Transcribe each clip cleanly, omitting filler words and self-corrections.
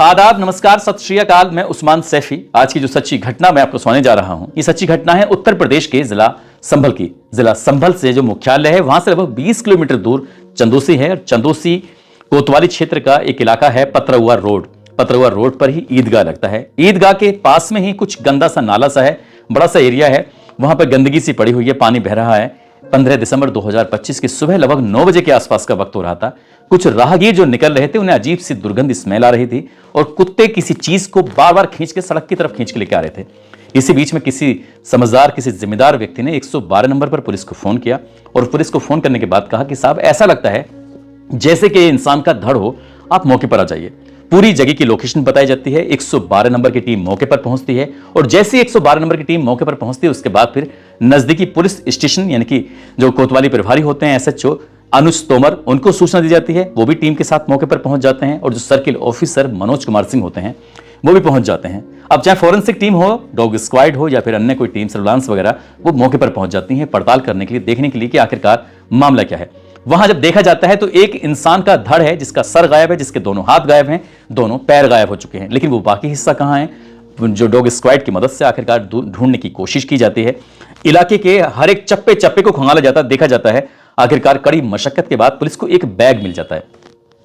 आदाब, नमस्कार, सत श्री अकाल। मैं उस्मान सैफी। आज की जो सच्ची घटना मैं आपको सुनाने जा रहा हूं, ये सच्ची घटना है उत्तर प्रदेश के जिला संभल की। जिला संभल से जो मुख्यालय है वहां से लगभग 20 किलोमीटर दूर चंदोसी है। और चंदोसी कोतवाली क्षेत्र का एक इलाका है पतरहुआ रोड। पतरहुआ रोड पर ही ईदगाह लगता है। ईदगाह के पास में ही कुछ गंदा सा नाला सा है, बड़ा सा एरिया है, वहां पर गंदगी सी पड़ी हुई है, पानी बह रहा है। 15 दिसंबर 2025 की सुबह लगभग 9 बजे के आसपास का वक्त हो रहा था। कुछ राहगीर जो निकल रहे थे उन्हें अजीब सी दुर्गंध स्मेल आ रही थी और कुत्ते किसी चीज को बार बार खींच के सड़क की तरफ खींच के लेके आ रहे थे। इसी बीच में किसी समझदार, किसी जिम्मेदार व्यक्ति ने 112 नंबर पर पुलिस को फोन किया और पुलिस को फोन करने के बाद कहा कि साहब, ऐसा लगता है जैसे कि इंसान का धड़ हो, आप मौके पर आ जाइए। पूरी जगह की लोकेशन बताई जाती है। 112 नंबर की टीम मौके पर पहुंचती है और जैसे 112 नंबर की टीम मौके पर पहुंचती है उसके बाद फिर नजदीकी पुलिस स्टेशन यानी कि जो कोतवाली प्रभारी होते हैं एसएचओ अनुज तोमर, उनको सूचना दी जाती है। वो भी टीम के साथ मौके पर पहुंच जाते हैं और जो सर्किल ऑफिसर मनोज कुमार सिंह होते हैं वो भी पहुंच जाते हैं। अब चाहे फॉरेंसिक टीम हो, डॉग स्क्वाड हो या फिर अन्य कोई टीम सर्विलांस वगैरह, वो मौके पर पहुंच जाती है पड़ताल करने के लिए, देखने के लिए कि आखिरकार मामला क्या है। वहां जब देखा जाता है तो एक इंसान का धड़ है जिसका सर गायब है, जिसके दोनों हाथ गायब हैं, दोनों पैर गायब हो चुके हैं, लेकिन वो बाकी हिस्सा कहां है, जो डॉग स्क्वाड की मदद से आखिरकार ढूंढने की कोशिश की जाती है। इलाके के हर एक चप्पे चप्पे को खंगाला जाता है, देखा जाता है। आखिरकार कड़ी मशक्कत के बाद पुलिस को एक बैग मिल जाता है।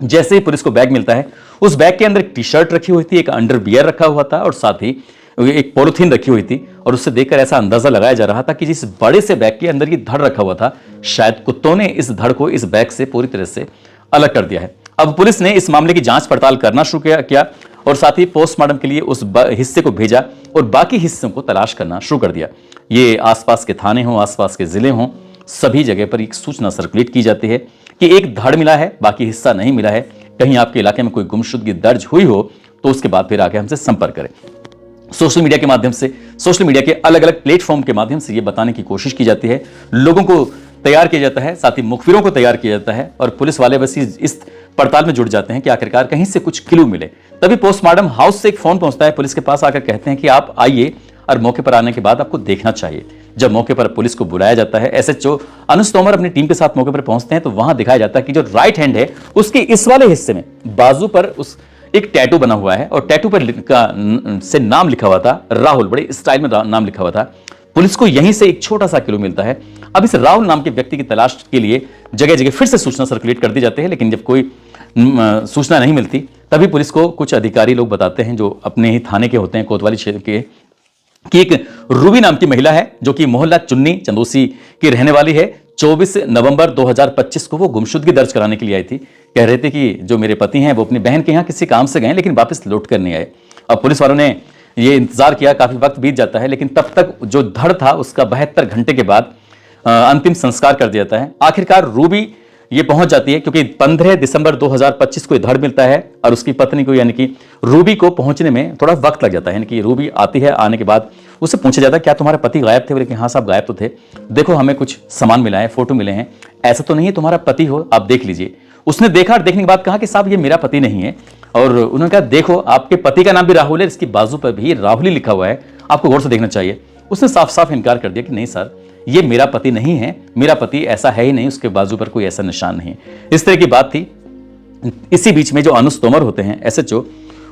जैसे ही पुलिस को बैग मिलता है, उस बैग के अंदर एक टी शर्ट रखी हुई थी, एक अंडरवियर रखा हुआ था और साथ ही एक पॉलिथीन रखी हुई थी। और उससे देखकर ऐसा अंदाजा लगाया जा रहा था कि जिस बड़े से बैग के अंदर ये धड़ रखा हुआ था, शायद कुत्तों ने इस धड़ को इस बैग से पूरी तरह से अलग कर दिया है। अब पुलिस ने इस मामले की जांच पड़ताल करना शुरू किया और साथ ही पोस्टमार्टम के लिए उस हिस्से को भेजा और बाकी हिस्सों को तलाश करना शुरू कर दिया। ये आसपास के थाने हों, आसपास के जिले हों, सभी जगह पर एक सूचना सर्कुलेट की जाती है कि एक धड़ मिला है, बाकी हिस्सा नहीं मिला है। कहीं आपके इलाके में कोई गुमशुदगी दर्ज हुई हो तो उसके बाद फिर आके हमसे संपर्क करें। सोशल मीडिया के माध्यम से, सोशल मीडिया के अलग अलग प्लेटफॉर्म के माध्यम से ये बताने की कोशिश की जाती है, लोगों को तैयार किया जाता है, साथ ही मुखबिरों को तैयार किया जाता है और पुलिस वाले बस इस पड़ताल में जुट जाते हैं कि आखिरकार कहीं से कुछ क्लू मिले। तभी पोस्टमार्टम हाउस से एक फोन पहुंचता है पुलिस के पास, आकर कहते हैं कि आप आइए और मौके पर आने के बाद आपको देखना चाहिए। जब मौके पर पुलिस को बुलाया जाता है, एसएचओ अनुज तोमर अपनी टीम के साथ मौके पर पहुंचते हैं तो वहां दिखाया जाता है कि जो राइट हैंड है उसके इस वाले हिस्से में बाजू पर उस एक टैटू बना हुआ है और टैटू पर से नाम लिखा हुआ था राहुल, बड़े स्टाइल में नाम लिखा हुआ था। पुलिस को यहीं से एक छोटा सा क्लू मिलता है। अब इस राहुल नाम के व्यक्ति की तलाश के लिए जगह जगह फिर से सूचना सर्कुलेट कर दी जाती है, लेकिन जब कोई सूचना नहीं मिलती तभी पुलिस को कुछ अधिकारी लोग बताते हैं जो अपने ही थाने के होते हैं, कोतवाली क्षेत्र के, कि एक रूबी नाम की महिला है जो कि मोहल्ला चुन्नी चंदोसी की रहने वाली है। 24 नवंबर 2025 को वो गुमशुदगी दर्ज कराने के लिए आई थी। कह रहे थे कि जो मेरे पति हैं वो अपनी बहन के यहाँ किसी काम से गए लेकिन वापस लौट कर नहीं आए। अब पुलिस वालों ने ये इंतजार किया, काफी वक्त बीत जाता है, लेकिन तब तक जो धड़ था उसका 72 घंटे के बाद अंतिम संस्कार कर दिया जाता है। आखिरकार रूबी ये पहुंच जाती है क्योंकि 15 दिसंबर 2025 को धड़ मिलता है और उसकी पत्नी को यानी कि रूबी को पहुंचने में थोड़ा वक्त लग जाता है। यानी कि रूबी आती है, आने के बाद उससे पूछा जाता है क्या तुम्हारे पति गायब थे? बोले कि हाँ साहब गायब तो थे, देखो हमें कुछ सामान मिला है, फोटो मिले हैं, ऐसा तो नहीं है तुम्हारा पति हो, आप देख लीजिए। उसने देखा और देखने के बाद कहा कि साहब ये मेरा पति नहीं है। और उन्होंने कहा देखो आपके पति का नाम भी राहुल है, इसकी बाजू पर भी राहुल ही लिखा हुआ है, आपको गौर से देखना चाहिए। उसने साफ साफ इनकार कर दिया कि नहीं सर, ये मेरा पति नहीं है, मेरा पति ऐसा है ही नहीं, उसके बाजू पर कोई ऐसा निशान नहीं है। इस तरह की बात थी। इसी बीच में जो अनुज तोमर होते हैं एसएचओ,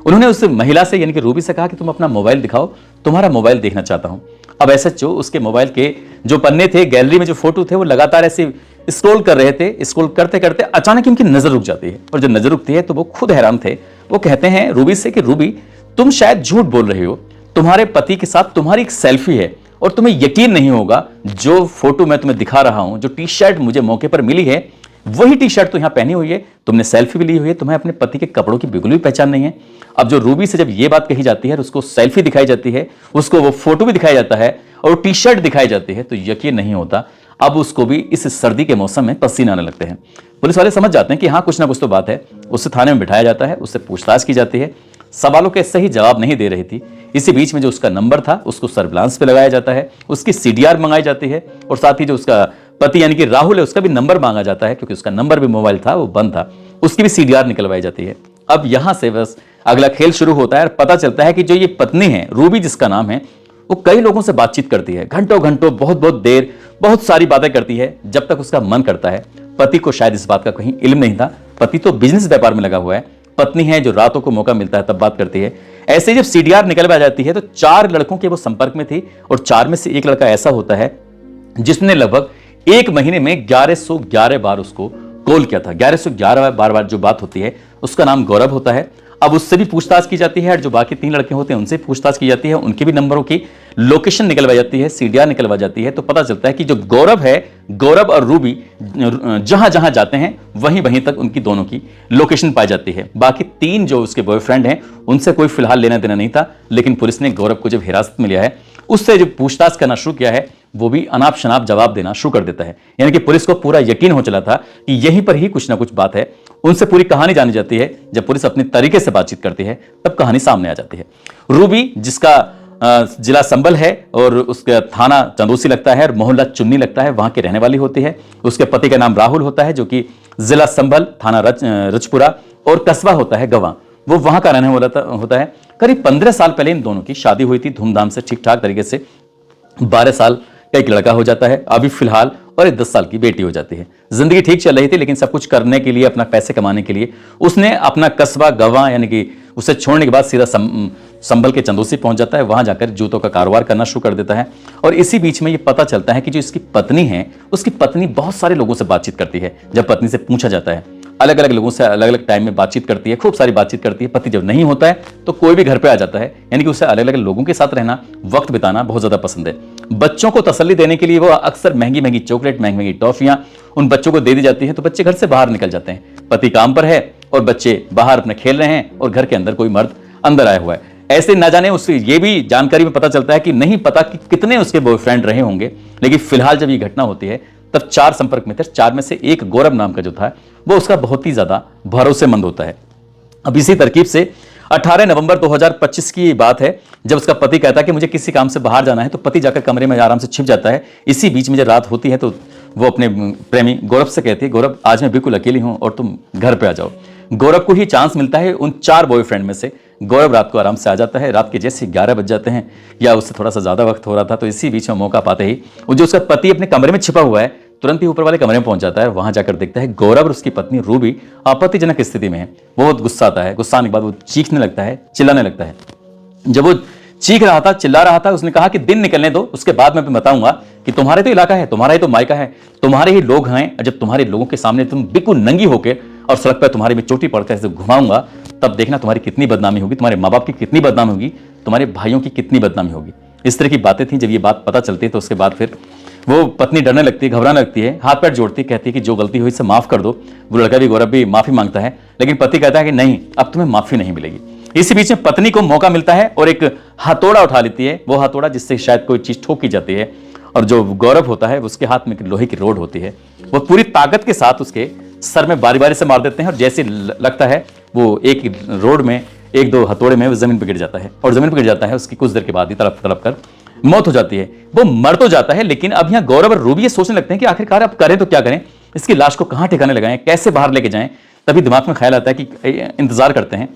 उन्होंने उस महिला से यानी कि रूबी से कहा कि तुम अपना मोबाइल दिखाओ, तुम्हारा मोबाइल देखना चाहता हूं। अब एसएचओ उसके मोबाइल के जो पन्ने थे, गैलरी में जो फोटो थे, वो लगातार ऐसे स्क्रॉल कर रहे थे। स्क्रॉल करते करते अचानक उनकी नजर रुक जाती है और जब नजर रुकती है तो वो खुद हैरान थे। वो कहते हैं रूबी से कि रूबी तुम शायद झूठ बोल रही हो, तुम्हारे पति के साथ तुम्हारी एक सेल्फी है और तुम्हें यकीन नहीं होगा जो फोटो मैं तुम्हें दिखा रहा हूं, जो टी शर्ट मुझे मौके पर मिली है वही टी शर्ट तो यहां पहनी हुई है, तुमने सेल्फी भी ली हुई है, तुम्हें अपने पति के कपड़ों की बिल्कुल भी पहचान नहीं है। अब जो रूबी से जब ये बात कही जाती है, उसको सेल्फी दिखाई जाती है, उसको वो फोटो भी दिखाया जाता है और टी शर्ट दिखाई जाती है, तो यकीन नहीं होता। अब उसको भी इस सर्दी के मौसम में पसीने आने लगते हैं। पुलिस वाले समझ जाते हैं कि हाँ कुछ ना कुछ तो बात है। उससे थाने में बिठाया जाता है, उससे पूछताछ की जाती है। सवालों के सही जवाब नहीं दे रही थी। इसी बीच में जो उसका नंबर था उसको सर्विलांस पे लगाया जाता है, उसकी सीडीआर मंगाई जाती है और साथ ही जो उसका पति यानी कि राहुल है उसका भी नंबर मांगा जाता है, क्योंकि उसका नंबर भी मोबाइल था वो बंद था, उसकी भी सीडीआर निकलवाई जाती है। अब यहां से बस अगला खेल शुरू होता है और पता चलता है कि जो ये पत्नी है रूबी जिसका नाम है, वो कई लोगों से बातचीत करती है, घंटों घंटों बहुत बहुत देर बहुत सारी बातें करती है जब तक उसका मन करता है। पति को शायद इस बात का कहीं इल्म नहीं था, पति तो बिजनेस व्यापार में लगा हुआ है, पत्नी है जो रातों को मौका मिलता है तब बात करती है। ऐसे ही जब सीडीआर निकल में आ जाती है तो 4 लड़कों के वो संपर्क में थी और 4 में से एक लड़का ऐसा होता है जिसने लगभग 1 महीने में 1111 बार उसको कॉल किया था। 1111 बार जो बात होती है उसका नाम गौरव होता है। अब उससे भी पूछताछ की जाती है और जो बाकी 3 लड़के होते हैं उनसे पूछताछ की जाती है, उनके भी नंबरों की लोकेशन निकलवाई जाती है, सीडीआर निकलवा जाती है। तो पता चलता है कि जो गौरव है, गौरव और रूबी जहां जहां जाते हैं वहीं वहीं तक उनकी दोनों की लोकेशन पाई जाती है। बाकी 3 जो उसके बॉयफ्रेंड हैं उनसे कोई फिलहाल लेना देना नहीं था, लेकिन पुलिस ने गौरव को जब हिरासत में लिया है उससे जो पूछताछ करना शुरू किया है वो भी अनाप शनाप जवाब देना शुरू कर देता है। यानी कि पुलिस को पूरा यकीन हो चला था कि यहीं पर ही कुछ ना कुछ बात है। उनसे पूरी कहानी जानी जाती है। जब पुलिस अपने तरीके से बातचीत करती है तब कहानी सामने आ जाती है। रूबी जिसका जिला संभल है और उसका थाना चंदोसी लगता है और मोहल्ला चुन्नी लगता है, वहां की रहने वाली होती है। उसके पति का नाम राहुल होता है जो कि जिला संभल, थाना रजपुरा और कस्बा होता है गवा, वो वहां का रहने वाला होता है। करीब 15 साल पहले इन दोनों की शादी हुई थी धूमधाम से, ठीक ठाक तरीके से। 12 साल का एक लड़का हो जाता है अभी फिलहाल और एक 10 साल की बेटी हो जाती है। जिंदगी ठीक चल रही थी, लेकिन सब कुछ करने के लिए, अपना पैसे कमाने के लिए उसने अपना कस्बा गवा यानी कि उसे छोड़ने के बाद सीधा संभल के चंदोसी पहुंच जाता है। वहां जाकर जूतों का कारोबार करना शुरू कर देता है। और इसी बीच में ये पता चलता है कि जो इसकी पत्नी है, उसकी पत्नी बहुत सारे लोगों से बातचीत करती है। जब पत्नी से पूछा जाता है, अलग अलग लोगों से अलग अलग टाइम में बातचीत करती है, खूब सारी बातचीत करती है। पति जब नहीं होता है तो कोई भी घर पे आ जाता है, यानी कि उसे अलग अलग लोगों के साथ रहना, वक्त बिताना बहुत ज्यादा पसंद है। बच्चों को तसल्ली देने के लिए वो अक्सर महंगी महंगी चॉकलेट, महंगी महंगी टॉफियां उन बच्चों को दे दी जाती है, तो बच्चे घर से बाहर निकल जाते हैं। पति काम पर है और बच्चे बाहर अपने खेल रहे हैं और घर के अंदर कोई मर्द अंदर आया हुआ है। ऐसे ना जाने उससे ये भी जानकारी में पता चलता है कि नहीं पता कि कितने उसके बॉयफ्रेंड रहे होंगे, लेकिन फिलहाल जब ये घटना होती है तब 4 संपर्क में थे। 4 में से एक गौरव नाम का जो था वो उसका बहुत ही ज्यादा भरोसेमंद होता है। अब इसी तरकीब से 18 नवंबर 2025 की बात है, जब उसका पति कहता है कि मुझे किसी काम से बाहर जाना है, तो पति जाकर कमरे में आराम से छिप जाता है। इसी बीच में जब रात होती है तो वो अपने प्रेमी गौरव से कहती है, गौरव आज मैं बिल्कुल अकेली हूं और तुम घर पे आ जाओ। गौरव को ही चांस मिलता है। उन 4 बॉयफ्रेंड में से गौरव रात को आराम से आ जाता है। रात के जैसे 11 बज जाते हैं या उससे थोड़ा सा ज्यादा वक्त हो रहा था, तो इसी बीच में मौका पाते ही वो जो उसका पति अपने कमरे में छिपा हुआ है तुरंत ही ऊपर वाले कमरे में पहुंच जाता है। वहां जाकर देखता है गौरव और उसकी पत्नी रूबी आपत्तिजनक स्थिति में है। बहुत गुस्सा आता है। गुस्सा आने के बाद वो चीखने लगता है, चिल्लाने लगता है। जब वो चीख रहा था, चिल्ला रहा था, उसने कहा कि दिन निकलने दो, उसके बाद मैं बताऊंगा कि तुम्हारे तो इलाका है, तुम्हारा ही तो मायका है, तुम्हारे ही लोग हैं। जब तुम्हारे लोगों के सामने तुम बिल्कुल नंगी होके और सड़क पर तुम्हारे में चोटी पड़कर ऐसे घुमाऊंगा, तब देखना तुम्हारी कितनी बदनामी होगी, तुम्हारे माँ बाप की कितनी बदनामी होगी, तुम्हारे भाइयों की कितनी बदनामी होगी। इस तरह की बातें थी। जब ये बात पता चलती है तो उसके बाद फिर वो पत्नी डरने लगती है, घबराने लगती है, हाथ पैर जोड़ती, कहती है कि जो गलती हुई इसे माफ कर दो। वो लड़का भी, गौरव भी माफी मांगता है, लेकिन पति कहता है कि नहीं, अब तुम्हें माफी नहीं मिलेगी। इसी बीच में पत्नी को मौका मिलता है और एक हथौड़ा उठा लेती है, वो हथौड़ा जिससे शायद कोई चीज ठोकी जाती है। और जो गौरव होता है उसके हाथ में लोहे की रोड होती है, वो पूरी ताकत के साथ उसके सर में बारी बारी से मार देते हैं। और जैसे लगता है वो एक रोड में, 1-2 हथौड़े में वो जमीन पर गिर जाता है। और जमीन पर गिर जाता है, उसकी कुछ देर के बाद ही तड़प तड़प कर मौत हो जाती है। वो मर तो जाता है, लेकिन अब यहाँ गौरव और रूबी ये सोचने लगते हैं कि आखिरकार अब करें तो क्या करें, इसकी लाश को कहां ठिकाने लगाएं, कैसे बाहर लेके जाएं। तभी दिमाग में ख्याल आता है कि इंतजार करते हैं।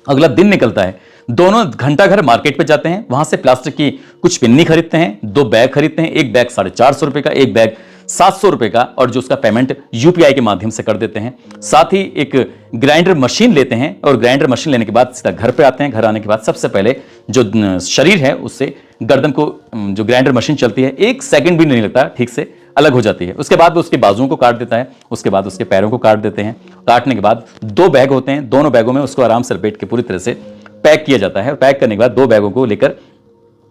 अगला दिन निकलता है। दोनों घंटा घर मार्केट पे जाते हैं, वहां से प्लास्टिक की कुछ पिन्नी खरीदते हैं, 2 बैग खरीदते हैं। एक बैग 450 रुपए का, एक बैग 700 रुपए का, और जो उसका पेमेंट यूपीआई के माध्यम से कर देते हैं। साथ ही एक ग्राइंडर मशीन लेते हैं और ग्राइंडर मशीन लेने के बाद सीधा घर पे आते हैं। घर आने के बाद सबसे पहले जो शरीर है उससे गर्दन को, जो ग्राइंडर मशीन चलती है, 1 सेकंड भी नहीं लगता, ठीक से अलग हो जाती है। उसके बाद वो उसके बाजुओं को काट देता है, उसके बाद उसके पैरों को काट देते हैं। काटने के बाद 2 बैग होते हैं, दोनों बैगों में उसको आराम से लपेट के पूरी तरह से पैक किया जाता है। और पैक करने के बाद 2 बैगों को लेकर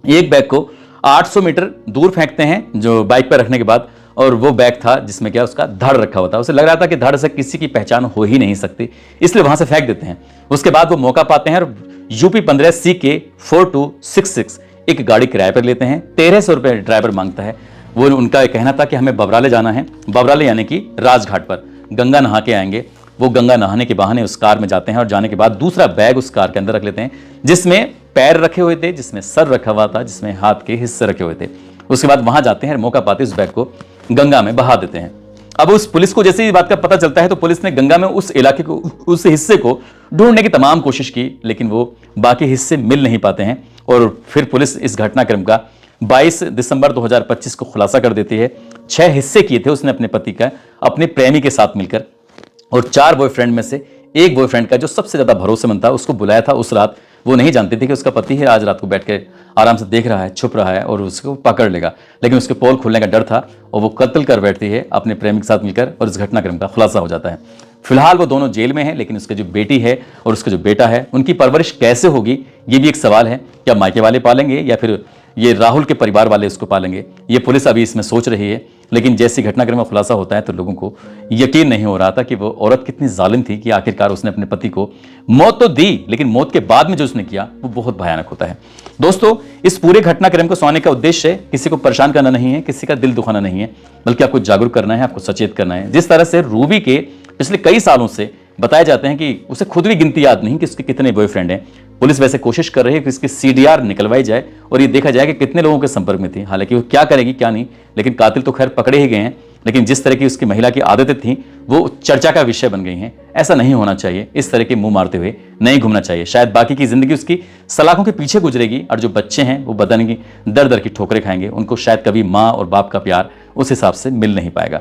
एक बैग को 800 मीटर दूर फेंकते हैं जो बाइक पर रखने के बाद। और वो बैग था जिसमें क्या उसका धड़ रखा हुआ था। उसे लग रहा था कि धड़ से किसी की पहचान हो ही नहीं सकती, इसलिए वहां से फेंक देते हैं। उसके बाद वो मौका पाते हैं और यूपी 15 CK 4266 एक गाड़ी किराए पर लेते हैं। 1300 रुपये ड्राइवर मांगता है। वो उनका कहना था कि हमें बबराले जाना है, बबराले यानी कि राजघाट पर गंगा नहा के आएंगे। वो गंगा नहाने के बहाने उस कार में जाते हैं और जाने के बाद दूसरा बैग उस कार के अंदर रख लेते हैं, जिसमें पैर रखे हुए थे, जिसमें सर रखा हुआ था, जिसमें हाथ के हिस्से रखे हुए थे। उसके बाद वहां जाते हैं और मौका पाते उस बैग को गंगा में बहा देते हैं। अब उस पुलिस को जैसे इस बात का पता चलता है तो पुलिस ने गंगा में उस इलाके को, उस हिस्से को ढूंढने की तमाम कोशिश की, लेकिन वो बाकी हिस्से मिल नहीं पाते हैं। और फिर पुलिस इस घटनाक्रम का 22 दिसंबर 2025 को खुलासा कर देती है। 6 हिस्से किए थे उसने अपने पति का अपने प्रेमी के साथ मिलकर, और 4 बॉयफ्रेंड में से एक बॉयफ्रेंड का जो सबसे ज्यादा भरोसेमंद था उसको बुलाया था उस रात। वो नहीं जानती थी कि उसका पति है, आज रात को बैठ के आराम से देख रहा है, छुप रहा है और उसको पकड़ लेगा, लेकिन उसके पोल खुलने का डर था और वो कत्ल कर बैठती है अपने प्रेमी के साथ मिलकर और इस घटनाक्रम का खुलासा हो जाता है। फिलहाल वो दोनों जेल में हैं, लेकिन उसकी जो बेटी है और उसका जो बेटा है उनकी परवरिश कैसे होगी ये भी एक सवाल है। क्या मायके वाले पालेंगे या फिर ये राहुल के परिवार वाले उसको पालेंगे, ये पुलिस अभी इसमें सोच रही है। लेकिन जैसी घटनाक्रम में खुलासा होता है तो लोगों को यकीन नहीं हो रहा था कि वो औरत कितनी जालिम थी कि आखिरकार उसने अपने पति को मौत तो दी, लेकिन मौत के बाद में जो उसने किया वो बहुत भयानक होता है। दोस्तों, इस पूरे घटनाक्रम को सुनाने का उद्देश्य किसी को परेशान करना नहीं है, किसी का दिल दुखाना नहीं है, बल्कि आपको जागरूक करना है, आपको सचेत करना है। जिस तरह से रूबी के पिछले कई सालों से बताए जाते हैं कि उसे खुद भी गिनती याद नहीं कि उसके कितने बॉयफ्रेंड हैं। पुलिस वैसे कोशिश कर रही है कि इसकी सीडीआर निकलवाई जाए और ये देखा जाए कि कितने लोगों के संपर्क में थी। हालांकि वो क्या करेगी क्या नहीं, लेकिन कातिल तो खैर पकड़े ही गए हैं, लेकिन जिस तरह की उसकी महिला की आदतें थी वो चर्चा का विषय बन गई हैं। ऐसा नहीं होना चाहिए, इस तरह के मुंह मारते हुए नहीं घूमना चाहिए। शायद बाकी की जिंदगी उसकी सलाखों के पीछे गुजरेगी और जो बच्चे हैं वो बदन की दर दर की ठोकरें खाएंगे, उनको शायद कभी माँ और बाप का प्यार उस हिसाब से मिल नहीं पाएगा।